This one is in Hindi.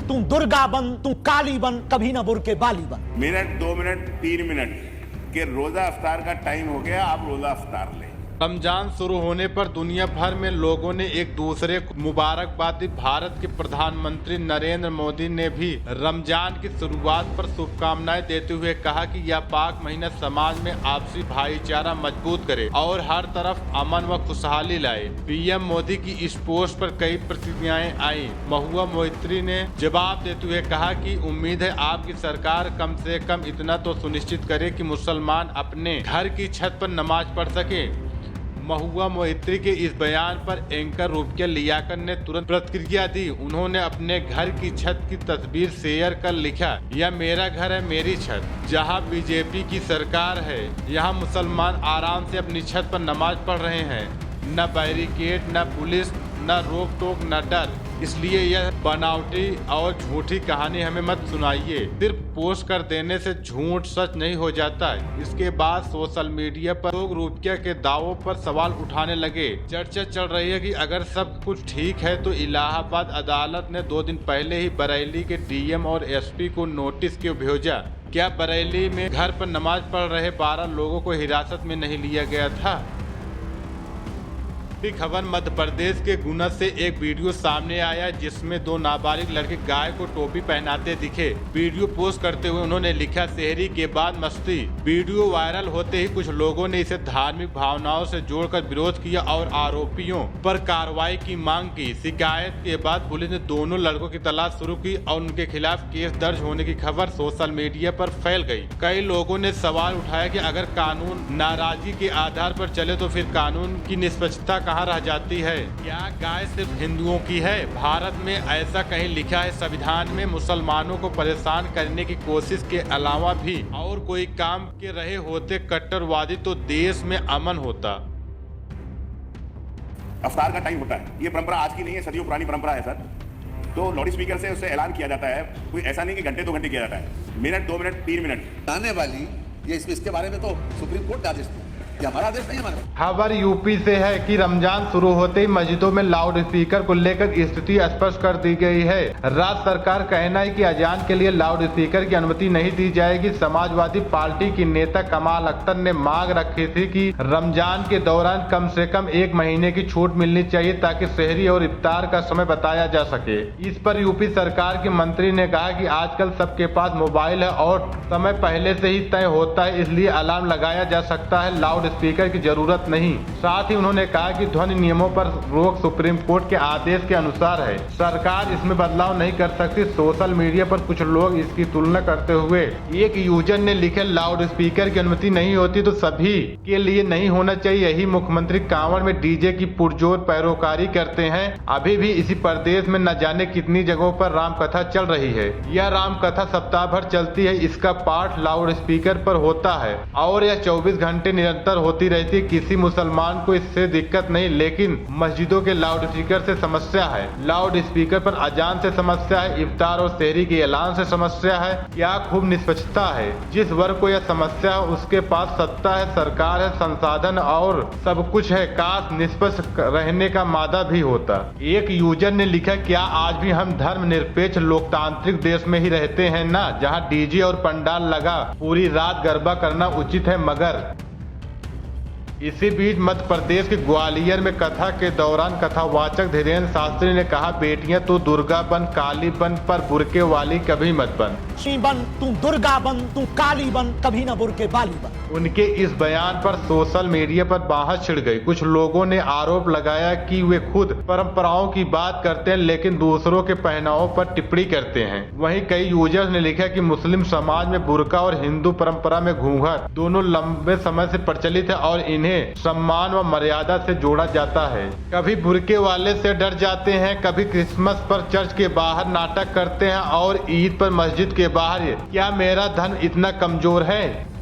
तू दुर्गा बन, तू काली बन, कभी ना बुरके बाली बन। मिनट 2 मिनट 3 मिनट के रोजा अफ्तार का टाइम हो गया, आप रोजा अफ्तार लें। रमजान शुरू होने पर दुनिया भर में लोगों ने एक दूसरे को मुबारकबाद दी। भारत के प्रधानमंत्री नरेंद्र मोदी ने भी रमजान की शुरुआत पर शुभकामनाएं देते हुए कहा कि यह पाक महीना समाज में आपसी भाईचारा मजबूत करे और हर तरफ अमन व खुशहाली लाए। पीएम मोदी की इस पोस्ट पर कई प्रतिक्रियाएं आई। महुआ मोइत्री ने जवाब देते हुए कहा कि उम्मीद है आपकी सरकार कम से कम इतना तो सुनिश्चित करे कि मुसलमान अपने घर की छत पर नमाज पढ़ सके। महुआ मोइत्री के इस बयान पर एंकर रूपकिया लियाकत ने तुरंत प्रतिक्रिया दी। उन्होंने अपने घर की छत की तस्वीर शेयर कर लिखा, यह मेरा घर है, मेरी छत। जहां बीजेपी की सरकार है, यहां मुसलमान आराम से अपनी छत पर नमाज पढ़ रहे हैं। न बैरिकेड, न पुलिस, न रोक टोक, न डर। इसलिए यह बनावटी और झूठी कहानी हमें मत सुनाइए। सिर्फ पोस्ट कर देने से झूठ सच नहीं हो जाता। इसके बाद सोशल मीडिया पर लोग रूपकिया के दावों पर सवाल उठाने लगे। चर्चा चल रही है कि अगर सब कुछ ठीक है तो इलाहाबाद अदालत ने 2 दिन पहले ही बरेली के डीएम और एसपी को नोटिस क्यों भेजा? क्या बरेली में घर पर नमाज पढ़ रहे 12 लोगों को हिरासत में नहीं लिया गया था? खबर मध्य प्रदेश के गुना से एक वीडियो सामने आया जिसमें 2 नाबालिग लड़के गाय को टोपी पहनाते दिखे। वीडियो पोस्ट करते हुए उन्होंने लिखा, शहरी के बाद मस्ती। वीडियो वायरल होते ही कुछ लोगों ने इसे धार्मिक भावनाओं से जोड़कर विरोध किया और आरोपियों पर कार्रवाई की मांग की। शिकायत के बाद पुलिस ने दोनों लड़कों की तलाश शुरू की और उनके खिलाफ केस दर्ज होने की खबर सोशल मीडिया पर फैल गई। कई लोगों ने सवाल उठाया कि अगर कानून नाराजगी के आधार पर चले तो फिर कानून की निष्पक्षता कहाँ रह जाती है? क्या गाय सिर्फ हिंदुओं की है? भारत में ऐसा कहीं लिखा है संविधान में मुसलमानों को परेशान करने की कोशिश के अलावा भी और कोई काम के रहे होते कट्टरवादी तो देश में अमन होता। अफ्तार का टाइम होता है, ये परंपरा आज की नहीं है, सदियों पुरानी परंपरा है सर। तो लाउड स्पीकर से उससे ऐलान किया जाता है, कोई ऐसा नहीं कि घंटे 2 घंटे किया जाता है। मिनट 2 मिनट 3 मिनट आने वाली ये इसके बारे में तो सुप्रीम कोर्ट का आदेश था, ये हमारा आदेश नहीं। हमारा खबर यूपी से है कि रमजान शुरू होते ही मस्जिदों में लाउड स्पीकर को लेकर स्थिति स्पष्ट कर दी गई है। राज्य सरकार कहना है कि अजान के लिए लाउड स्पीकर की अनुमति नहीं दी जाएगी। समाजवादी पार्टी की नेता कमाल अख्तर ने मांग रखी थी कि रमजान के दौरान कम से कम 1 महीने की छूट मिलनी चाहिए ताकि शहरी और इफ्तार का समय बताया जा सके। इस पर यूपी सरकार के मंत्री ने कहा कि आजकल सबके पास मोबाइल है और समय पहले से ही तय होता है, इसलिए अलार्म लगाया जा सकता है, लाउड स्पीकर की जरूरत नहीं। साथ ही उन्होंने कहा कि ध्वनि नियमों पर रोक सुप्रीम कोर्ट के आदेश के अनुसार है, सरकार इसमें बदलाव नहीं कर सकती। सोशल मीडिया पर कुछ लोग इसकी तुलना करते हुए एक यूजर ने लिखे, लाउड स्पीकर की अनुमति नहीं होती तो सभी के लिए नहीं होना चाहिए। यही मुख्यमंत्री कांवड़ में डीजे की पुरजोर पैरोकारी करते हैं। अभी भी इसी प्रदेश में न जाने कितनी जगहों पर राम कथा चल रही है। यह राम कथा सप्ताह भर चलती है, इसका पाठ लाउड स्पीकर पर होता है और यह 24 घंटे निरंतर होती रहती है। किसी मुसलमान को इससे दिक्कत नहीं, लेकिन मस्जिदों के लाउड स्पीकर से समस्या है। लाउड स्पीकर पर अजान से समस्या है, इफ्तार और सहरी के ऐलान से समस्या है। क्या खूब निष्पक्षता है। जिस वर्ग को यह समस्या है उसके पास सत्ता है, सरकार है, संसाधन और सब कुछ है। काश निष्पक्ष रहने का मादा भी होता। एक यूजर ने लिखा, क्या आज भी हम धर्मनिरपेक्ष लोकतांत्रिक देश में ही रहते हैं ना, जहाँ डीजे और पंडाल लगा पूरी रात गरबा करना उचित है। मगर इसी बीच मध्य प्रदेश के ग्वालियर में कथा के दौरान कथावाचक धीरेन्द्र शास्त्री ने कहा, बेटियां तो दुर्गा बन, काली बन, पर बुरके वाली कभी मत बन। तू दुर्गा बन, तू काली बन, कभी ना बुरके बाली बन। उनके इस बयान पर सोशल मीडिया पर बहस छिड़ गई। कुछ लोगों ने आरोप लगाया कि वे खुद परंपराओं की बात करते हैं लेकिन दूसरों के पहनावों पर टिप्पणी करते हैं। वहीं कई यूजर्स ने लिखा कि मुस्लिम समाज में बुर्का और हिंदू परंपरा में घूंघट दोनों लंबे समय से प्रचलित है और इन्हें सम्मान व मर्यादा से जोड़ा जाता है। कभी बुरके वाले से डर जाते हैं, कभी क्रिसमस पर चर्च के बाहर नाटक करते हैं और ईद पर मस्जिद के बाहर। क्या मेरा धर्म इतना कमजोर है?